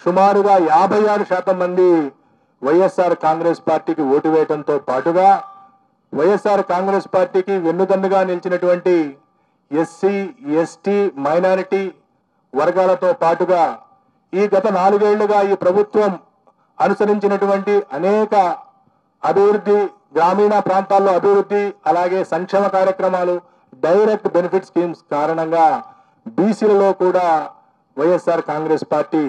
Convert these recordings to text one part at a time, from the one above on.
సుమారుగా 56% మంది వైఎస్ఆర్ కాంగ్రెస్ పార్టీకి ఓటు వేయడంతో పాటుగా వైఎస్ఆర్ కాంగ్రెస్ పార్టీకి వెన్నుదన్నుగా నిలిచినటువంటి ఎస్సీ ఎస్టీ మైనారిటీ వర్గాలతో పాటుగా ఈ గత 4 ఏళ్లుగా ఈ ప్రభుత్వం అనుసరించినటువంటి అనేక అభివృద్ధి, గ్రామీణ ప్రాంతాల్లో అభివృద్ధి, అలాగే సంక్షేమ కార్యక్రమాలు, డైరెక్ట్ బెనిఫిట్ స్కీమ్స్ కారణంగా బీసీలలో కూడా వైఎస్ఆర్ కాంగ్రెస్ పార్టీ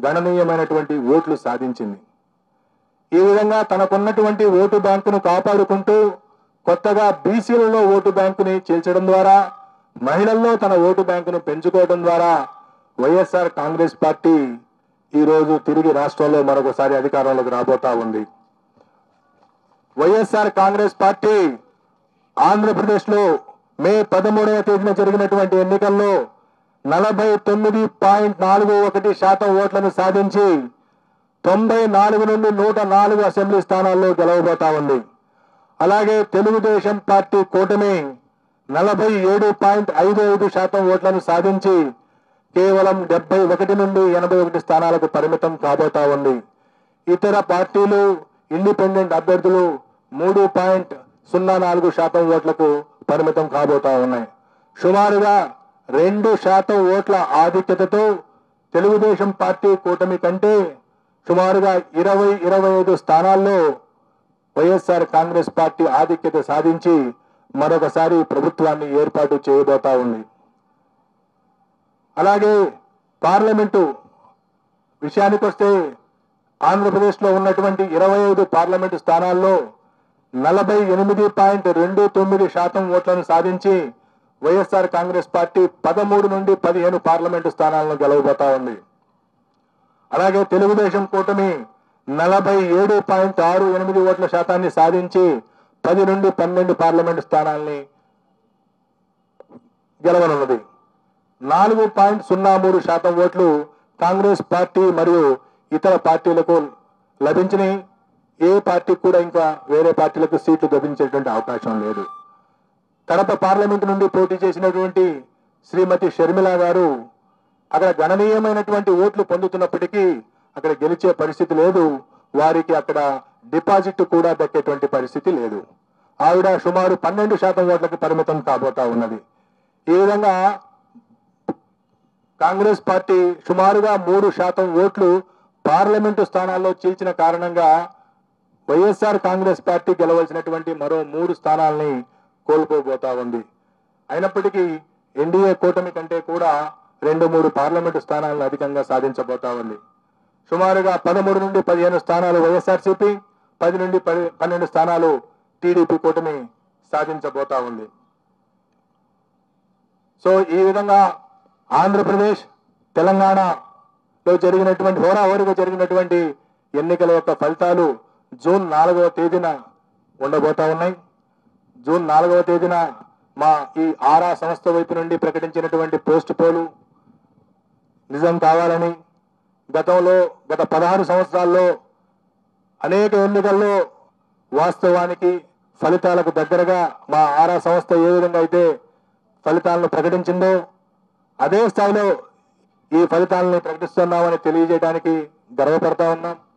గణనీయమైనటువంటి ఓట్లు సాధించింది. ఈ విధంగా తనకున్నటువంటి ఓటు బ్యాంకును కాపాడుకుంటూ కొత్తగా బీసీలలో ఓటు బ్యాంకుని చేర్చడం ద్వారా, మహిళల్లో తన ఓటు బ్యాంకును పెంచుకోవడం ద్వారా వైఎస్ఆర్ కాంగ్రెస్ పార్టీ ఈ రోజు తిరిగి రాష్ట్రంలో మరొకసారి అధికారంలోకి రాబోతా ఉంది. వైఎస్ఆర్ కాంగ్రెస్ పార్టీ ఆంధ్రప్రదేశ్ లో మే 13వ తేదీన జరిగినటువంటి ఎన్నికల్లో 49.41% ఓట్లను సాధించి 94 నుండి 104 అసెంబ్లీ స్థానాల్లో గెలవబోతా ఉంది. అలాగే తెలుగుదేశం పార్టీ కూటమి 47.55% ఓట్లను సాధించి కేవలం 71 నుండి 81 స్థానాలకు పరిమితం కాబోతా ఉంది. ఇతర పార్టీలు, ఇండిపెండెంట్ అభ్యర్థులు 3.04% ఓట్లకు పరిమితం కాబోతా ఉన్నాయి. సుమారుగా 2% ఓట్ల ఆధిక్యతతో తెలుగుదేశం పార్టీ కూటమి కంటే సుమారుగా 20-25 స్థానాల్లో వైఎస్ఆర్ కాంగ్రెస్ పార్టీ ఆధిక్యత సాధించి మరొకసారి ప్రభుత్వాన్ని ఏర్పాటు చేయబోతా ఉంది. అలాగే పార్లమెంటు విషయానికి వస్తే ఆంధ్రప్రదేశ్ లో ఉన్నటువంటి 25 పార్లమెంటు స్థానాల్లో 48.29% ఓట్లను సాధించి వైఎస్ఆర్ కాంగ్రెస్ పార్టీ 13 నుండి 15 పార్లమెంటు స్థానాలను గెలవబోతా ఉంది. అలాగే తెలుగుదేశం కూటమి 47.68 ఓట్ల శాతాన్ని సాధించి 10 నుండి 12 పార్లమెంటు స్థానాల్ని గెలవనున్నది. 4.03% ఓట్లు కాంగ్రెస్ పార్టీ మరియు ఇతర పార్టీలకు లభించినాయి. ఏ పార్టీకి కూడా ఇంకా వేరే పార్టీలకు సీట్లు లభించేటువంటి అవకాశం లేదు. కడప పార్లమెంటు నుండి పోటీ చేసినటువంటి శ్రీమతి షర్మిల గారు అక్కడ గణనీయమైనటువంటి ఓట్లు పొందుతున్నప్పటికీ అక్కడ గెలిచే పరిస్థితి లేదు. వారికి అక్కడ డిపాజిట్ కూడా దక్కేటువంటి పరిస్థితి లేదు. ఆవిడ సుమారు 12% ఓట్లకు పరిమితం కాబోతా ఉన్నది. ఈ విధంగా కాంగ్రెస్ పార్టీ సుమారుగా 3% ఓట్లు పార్లమెంటు స్థానాల్లో చీల్చిన కారణంగా వైఎస్ఆర్ కాంగ్రెస్ పార్టీ గెలవలసినటువంటి మరో 3 స్థానాల్ని కోల్పోబోతా ఉంది. అయినప్పటికీ ఎన్డీఏ కూటమి కంటే కూడా 2-3 పార్లమెంటు స్థానాలను అధికంగా సాధించబోతా ఉంది. సుమారుగా 13 నుండి 15 స్థానాలు వైఎస్ఆర్సీపీ, 10 నుండి 12 స్థానాలు టీడీపీ కూటమి సాధించబోతా ఉంది. సో ఈ విధంగా ఆంధ్రప్రదేశ్, తెలంగాణలో జరిగినటువంటి హోరాహోరీగా జరిగినటువంటి ఎన్నికల యొక్క ఫలితాలు జూన్ 4వ తేదీన ఉండబోతా ఉన్నాయి. జూన్ 4వ తేదీన మా ఈ ఆరా సంస్థ వైపు నుండి ప్రకటించినటువంటి పోస్ట్ పోలు నిజం కావాలని, గత 16 సంవత్సరాల్లో అనేక ఎన్నికల్లో వాస్తవానికి ఫలితాలకు దగ్గరగా మా ఆరా సంస్థ ఏ విధంగా అయితే ఫలితాలను ప్రకటించిందో అదే స్థాయిలో ఈ ఫలితాలను ప్రకటిస్తున్నామని తెలియజేయడానికి గర్వపడతా ఉన్నాం.